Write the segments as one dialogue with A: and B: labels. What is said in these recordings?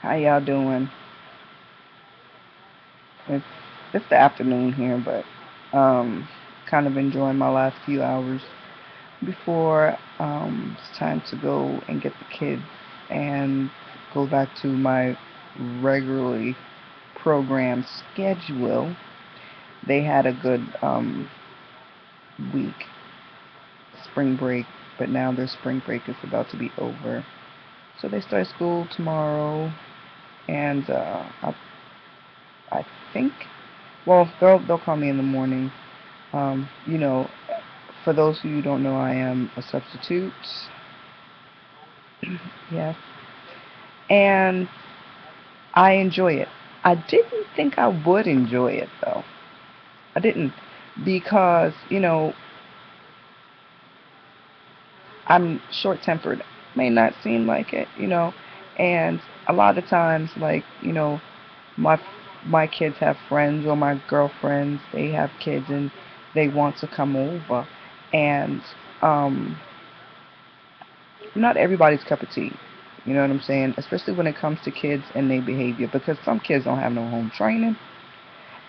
A: How y'all doing? It's it's the afternoon here, but kind of enjoying my last few hours before it's time to go and get the kids and go back to my regularly programmed schedule. They had a good week, spring break, but now their spring break is about to be over. So they start school tomorrow, and I think, well, they'll call me in the morning. You know, for those of you who don't know, I am a substitute. Yes, and I enjoy it. I didn't think I would enjoy it though. I didn't because I'm short-tempered. May not seem like it, and a lot of times, like my my kids have friends or my girlfriends, they have kids and they want to come over, and um, not everybody's cup of tea. You know what I'm saying? Especially when it comes to kids and their behavior, because some kids don't have no home training.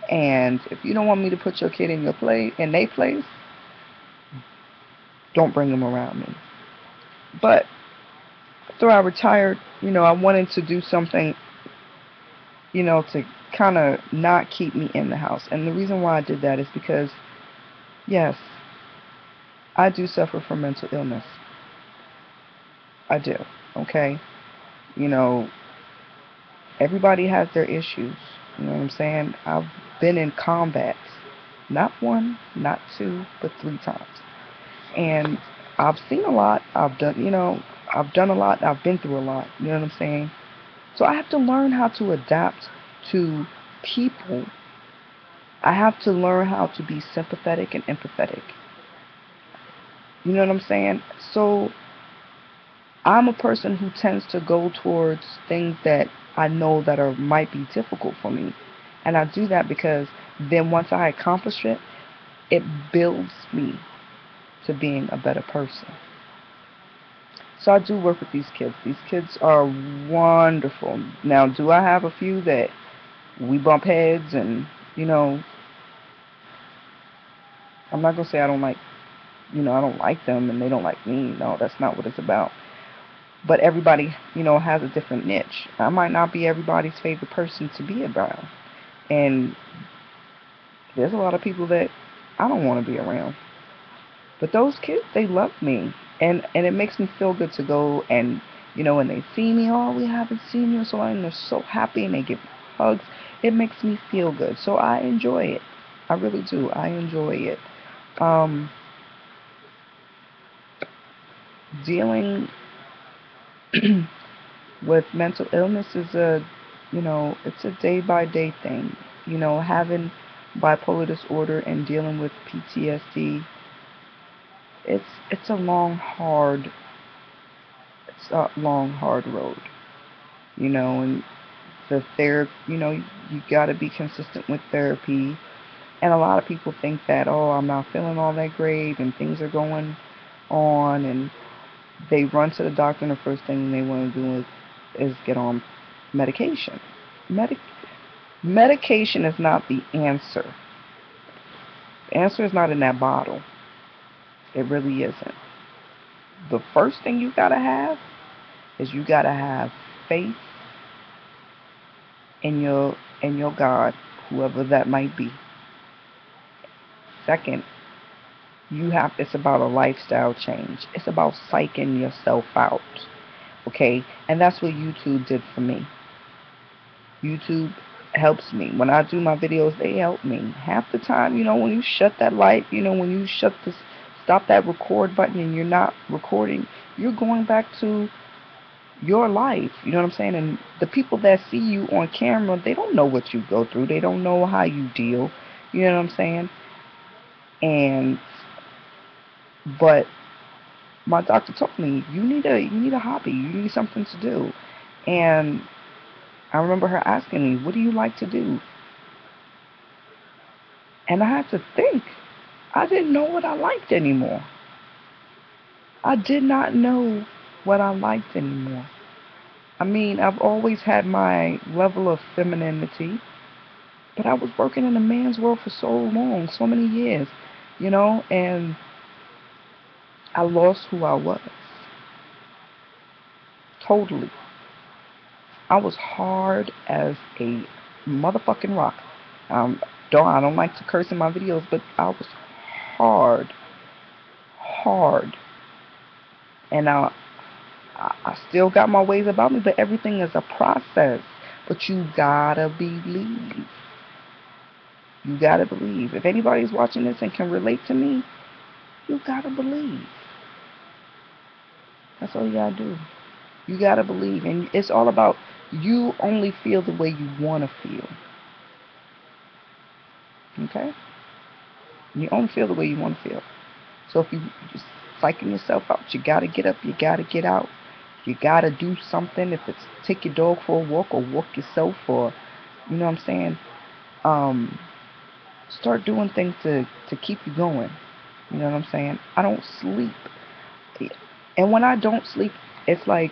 A: And if you don't want me to put your kid in their place, don't bring them around me. But after I retired, I wanted to do something, to kind of not keep me in the house. And the reason why I did that is because, yes, I do suffer from mental illness. I do. Okay. You know, everybody has their issues. You know what I'm saying? I've been in combat, not one, not two, but three times. And I've seen a lot. I've done a lot. I've been through a lot. You know what I'm saying? So I have to learn how to adapt to people. I have to learn how to be sympathetic and empathetic. You know what I'm saying? So I'm a person who tends to go towards things that I know that are might be difficult for me. And I do that because then once I accomplish it, it builds me to being a better person. So I do work with these kids. These kids are wonderful. Now, do I have a few that we bump heads and, you know, I'm not going to say I don't like them and they don't like me. No, that's not what it's about. But everybody, has a different niche. I might not be everybody's favorite person to be around. And there's a lot of people that I don't want to be around. But those kids, they love me. And it makes me feel good to go and when they see me, oh, we haven't seen you in so long, and they're so happy and they give me hugs. It makes me feel good. So I enjoy it. I really do. I enjoy it. Um, Dealing with mental illness is it's a day by day thing. Having bipolar disorder and dealing with PTSD, it's a long hard road. And the therapy, you got to be consistent with therapy. And a lot of people think that, oh, I'm not feeling all that great and things are going on, and they run to the doctor, and the first thing they want to do is get on medication. Medi- Medication is not the answer. The answer is not in that bottle. It really isn't. The first thing you gotta have is you gotta have faith in your God, whoever that might be. Second, it's about a lifestyle change. It's about psyching yourself out. Okay? And that's what YouTube did for me. YouTube helps me. When I do my videos, they help me. Half the time, when you shut that light, when you stop that record button and you're not recording, you're going back to your life. You know what I'm saying? And the people that see you on camera, they don't know what you go through. They don't know how you deal. You know what I'm saying? And but my doctor told me you need a hobby. You need something to do. And I remember her asking me, "What do you like to do?" And I had to think. I didn't know what I liked anymore. I did not know what I liked anymore. I mean, I've always had my level of femininity, but I was working in a man's world for so long, so many years, and I lost who I was. Totally. I was hard as a motherfucking rock. Um, I don't like to curse in my videos, but I was hard, hard, and I still got my ways about me. But everything is a process. But you gotta believe. You gotta believe. If anybody's watching this and can relate to me, you gotta believe. That's all you gotta do. You gotta believe, and it's all about you only feel the way you wanna feel. Okay? You only feel the way you wanna feel. So if you just psyching yourself out, you gotta get up, you gotta get out, you gotta do something. If it's take your dog for a walk or walk yourself, or you know what I'm saying, um, start doing things to keep you going. You know what I'm saying? I don't sleep, and when I don't sleep, it's like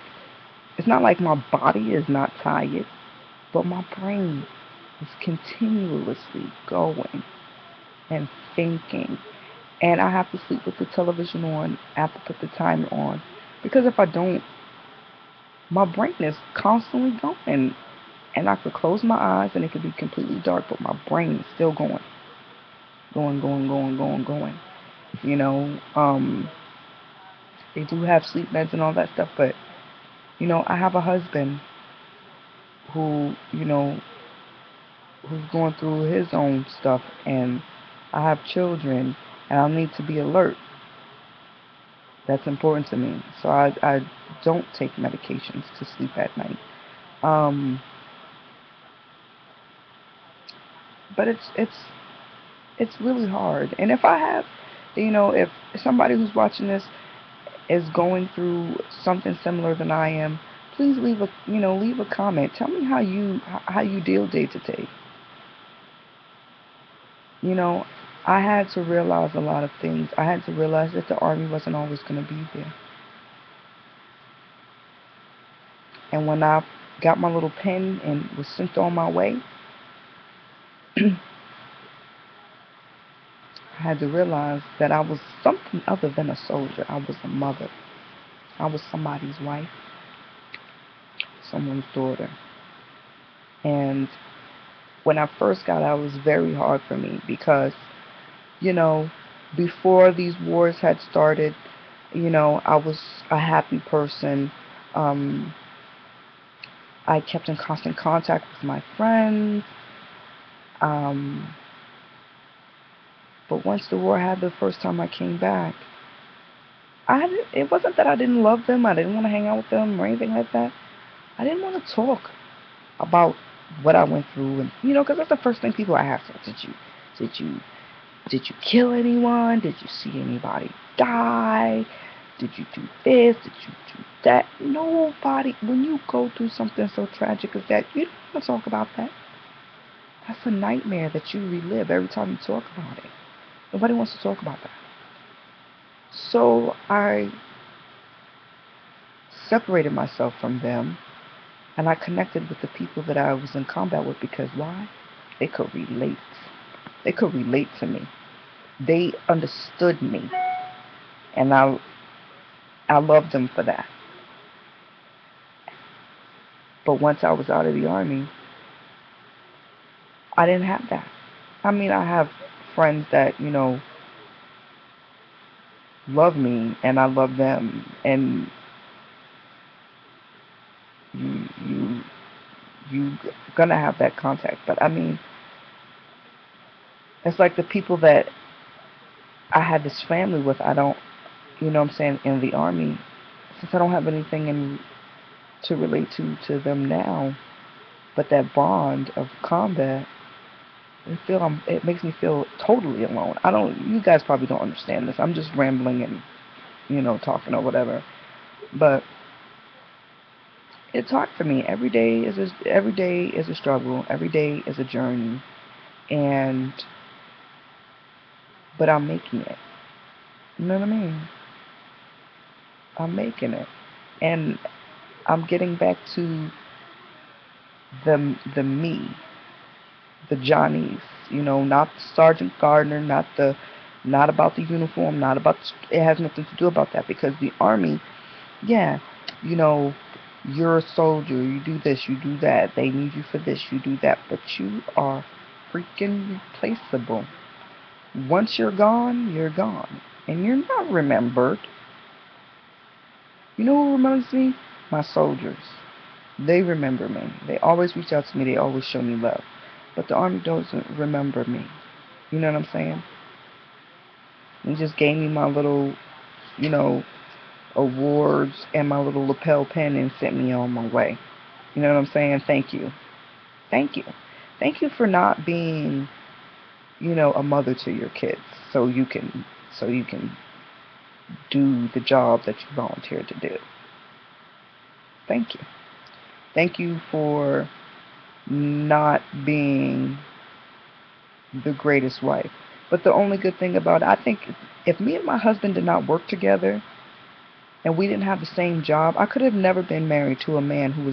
A: it's not like my body is not tired, but my brain is continuously going and thinking. And I have to sleep with the television on. I have to put the timer on. Because if I don't, my brain is constantly going. And I could close my eyes and it could be completely dark, but my brain is still going. Going, going, going, going, going. You know, they do have sleep meds and all that stuff, but, I have a husband who, who's going through his own stuff, and I have children, and I need to be alert. That's important to me. So I don't take medications to sleep at night. Um, but it's really hard. And if I have, if somebody who's watching this is going through something similar than I am, please leave a comment. Tell me how you deal day to day. You know, I had to realize a lot of things. I had to realize that the army wasn't always going to be there. And when I got my little pen and was sent on my way, I had to realize that I was something other than a soldier. I was a mother. I was somebody's wife, someone's daughter. And when I first got out, it was very hard for me because, you know, before these wars had started, I was a happy person. Um, I kept in constant contact with my friends. Um, but once the war happened, the first time I came back, it wasn't that I didn't love them. I didn't want to hang out with them or anything like that. I didn't want to talk about what I went through, and because that's the first thing people ask. Did you, did you kill anyone? Did you see anybody die? Did you do this? Did you do that? Nobody. When you go through something so tragic as that, you don't want to talk about that. That's a nightmare that you relive every time you talk about it. Nobody wants to talk about that. So I separated myself from them, and I connected with the people that I was in combat with because why? They could relate. They could relate to me. They understood me, and I loved them for that. But once I was out of the army, I didn't have that. I mean, I have friends that love me, and I love them, and you you gonna have that contact. But I mean, it's like the people that I had this family with. I don't, what I'm saying, in the army, since I don't have anything to relate to them now, but that bond of combat, it makes me feel totally alone. I don't. You guys probably don't understand this. I'm just rambling and talking or whatever. But it's hard for me. Every day is a struggle. Every day is a journey, and but I'm making it. You know what I mean? I'm making it, and I'm getting back to the me, the Johnnies, not Sergeant Gardner, not about the uniform, not about it has nothing to do about that because the army, yeah, you know, you're a soldier, you do this, you do that, they need you for this, you do that, but you are freaking replaceable. Once you're gone, and you're not remembered. You know who remembers me? My soldiers. They remember me. They always reach out to me. They always show me love. But the army doesn't remember me. You know what I'm saying? They just gave me my little, you know, awards and my little lapel pin and sent me on my way. You know what I'm saying? Thank you. Thank you. Thank you for not being, a mother to your kids so you can do the job that you volunteered to do. Thank you. Thank you for not being the greatest wife. But the only good thing about it, I think if me and my husband did not work together and we didn't have the same job, I could have never been married to a man who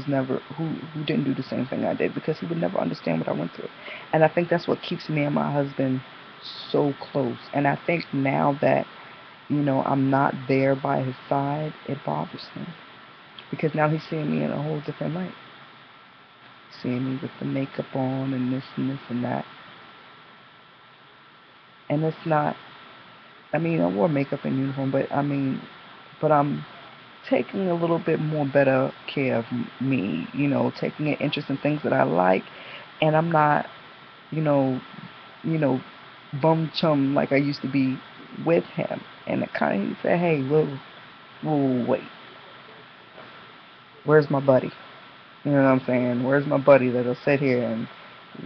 A: didn't do the same thing I did because he would never understand what I went through. And I think that's what keeps me and my husband so close. And I think now that, I'm not there by his side, it bothers him. Because now he's seeing me in a whole different light. Seeing me with the makeup on and this and that. And it's not, I mean, I wore makeup and uniform, but I'm taking a little bit more better care of me, taking an interest in things that I like, and I'm not, you know, you know, bum chum like I used to be with him. And it kind of he said, hey, whoa, wait, where's my buddy? You know what I'm saying? Where's my buddy that'll sit here and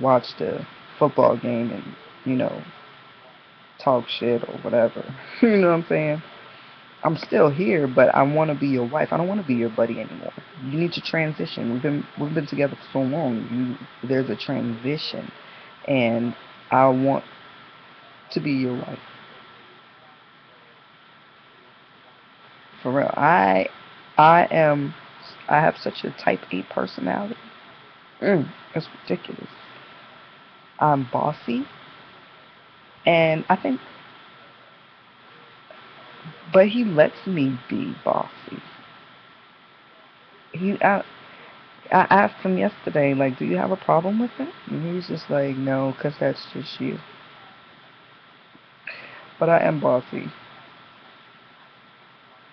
A: watch the football game and, you know, talk shit or whatever? You know what I'm saying? I'm still here, but I want to be your wife. I don't want to be your buddy anymore. You need to transition. We've been together for so long. There's a transition, and I want to be your wife for real. I am. I have such a type A personality. It's ridiculous. I'm bossy, and I think, but he lets me be bossy. He, I asked him yesterday, like, do you have a problem with it? And he was just like, no, 'cause that's just you. But I am bossy,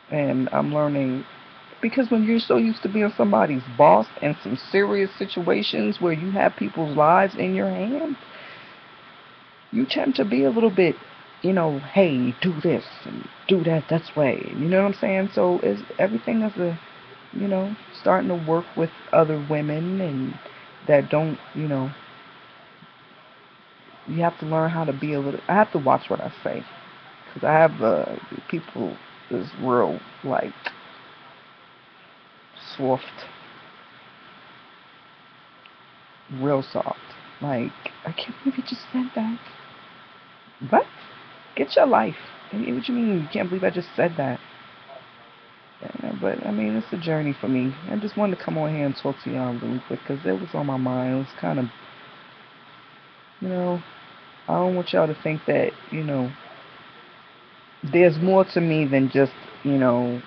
A: and I'm learning because when you're so used to being somebody's boss in some serious situations where you have people's lives in your hands, you tend to be a little bit, hey, do this and do that. That's way. You know what I'm saying? So is everything as a, starting to work with other women and that don't, you have to learn how to be a little. I have to watch what I say because I have people is real like soft, real soft. Like I can't believe you just said that. What? Get your life. What you mean? You can't believe I just said that? Yeah, but I mean, it's a journey for me. I just wanted to come on here and talk to y'all really quick because it was on my mind. It was kind of, you know, I don't want y'all to think that, there's more to me than just, you know,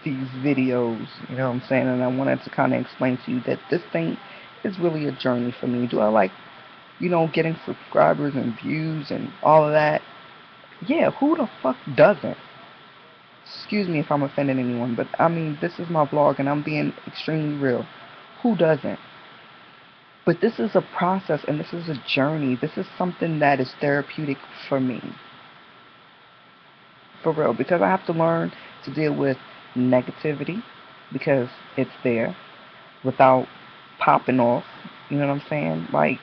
A: these videos, you know what I'm saying? And I wanted to kind of explain to you that this thing is really a journey for me. Do I like, getting subscribers and views and all of that? Yeah, who the fuck doesn't? Excuse me if I'm offending anyone, but I mean, this is my vlog and I'm being extremely real. Who doesn't? But this is a process and this is a journey. This is something that is therapeutic for me. For real. Because I have to learn to deal with negativity because it's there without popping off. You know what I'm saying? Like,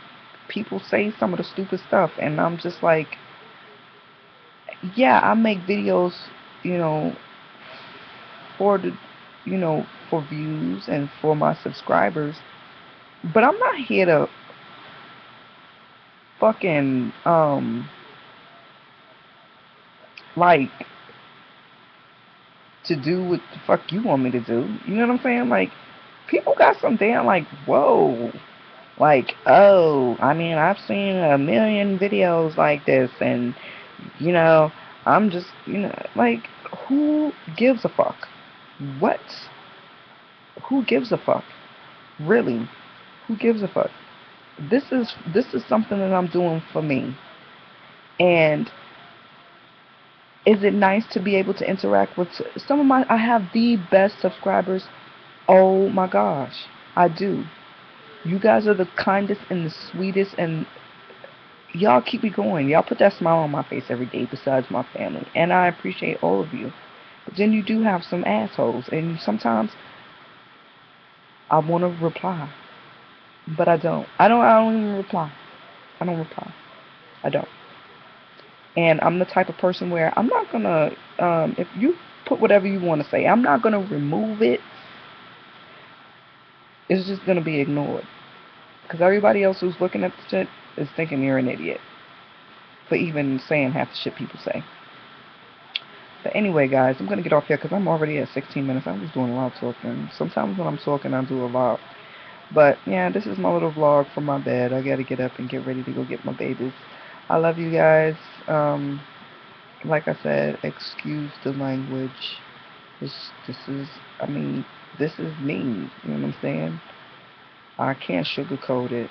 A: people say some of the stupid stuff and I'm just like, yeah, I make videos, you know, for the, for views and for my subscribers. But I'm not here to fucking like to do what the fuck you want me to do. You know what I'm saying? Like, people got some damn, like, whoa. Like, oh, I mean, I've seen a million videos like this, and, you know, I'm just, like, who gives a fuck? What? Who gives a fuck? Really? Who gives a fuck? This is something that I'm doing for me. And is it nice to be able to interact with some of my I have the best subscribers. Oh my gosh. I do. You guys are the kindest and the sweetest, and y'all keep me going. Y'all put that smile on my face every day besides my family. And I appreciate all of you. But then you do have some assholes, and sometimes I want to reply, but I don't. I don't even reply. I don't reply. I don't. And I'm the type of person where I'm not gonna, if you put whatever you want to say, I'm not gonna remove it. It's just gonna be ignored. Because everybody else who's looking at the shit is thinking you're an idiot for even saying half the shit people say. But anyway, guys, I'm gonna get off here because I'm already at 16 minutes. I was doing a lot of talking. Sometimes when I'm talking, I do a lot. But yeah, this is my little vlog from my bed. I gotta get up and get ready to go get my babies. I love you guys. Like I said, excuse the language. This is, I mean, this is me. You know what I'm saying? I can't sugarcoat it.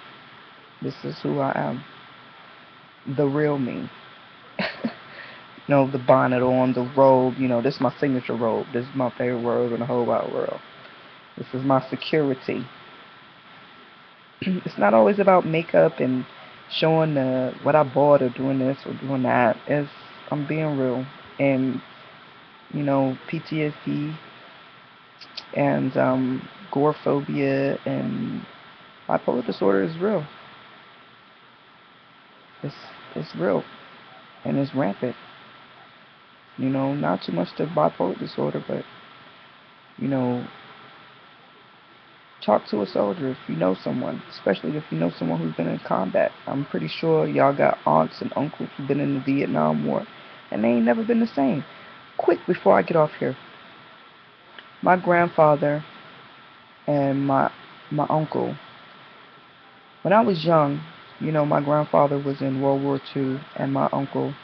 A: This is who I am. The real me. The bonnet on, the robe. This is my signature robe. This is my favorite robe in the whole wide world. This is my security. It's not always about makeup and showing what I bought or doing this or doing that. I'm being real. And, PTSD and agoraphobia and bipolar disorder is real. It's it's real and it's rampant. Not too much to bipolar disorder, but you know, talk to a soldier if you know someone, especially if you know someone who's been in combat. I'm pretty sure y'all got aunts and uncles who've been in the Vietnam War, and they ain't never been the same. Quick, before I get off here, my grandfather and my uncle. When I was young, my grandfather was in World War II, and my uncle.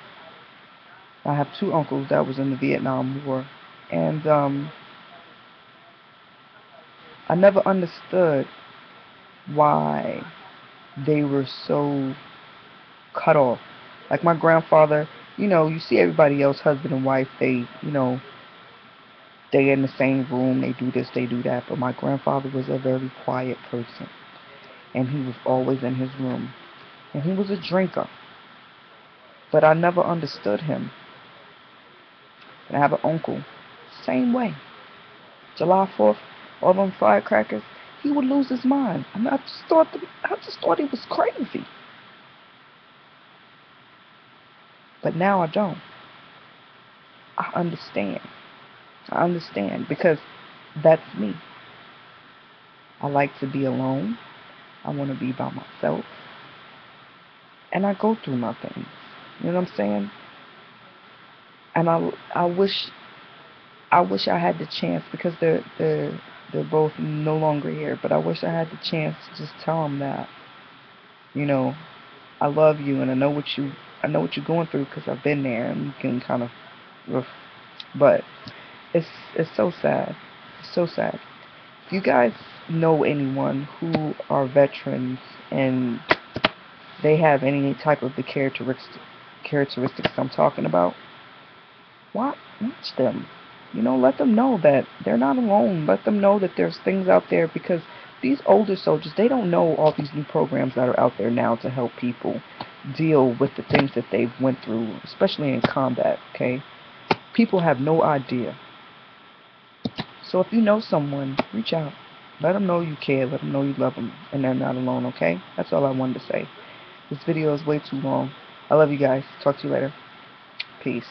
A: I have two uncles that was in the Vietnam War, and I never understood why they were so cut off. Like my grandfather, you see everybody else, husband and wife, they in the same room, they do this, they do that. But my grandfather was a very quiet person, and he was always in his room, and he was a drinker. But I never understood him. And I have an uncle, same way. July 4th, all them firecrackers, he would lose his mind. I mean, I just thought he was crazy. But now I don't. I understand. I understand because that's me. I like to be alone. I want to be by myself. And I go through my things. You know what I'm saying? And I wish I had the chance because they're both no longer here. But I wish I had the chance to just tell them that, you know, I love you and I know what you're going through because I've been there and you can kind of, but it's so sad. It's so sad. If you guys know anyone who are veterans and they have any type of the characteristics I'm talking about, watch them. Let them know that they're not alone. Let them know that there's things out there because these older soldiers, they don't know all these new programs that are out there now to help people deal with the things that they've went through, especially in combat, okay? People have no idea. So if you know someone, reach out. Let them know you care. Let them know you love them. And they're not alone, okay? That's all I wanted to say. This video is way too long. I love you guys. Talk to you later. Peace.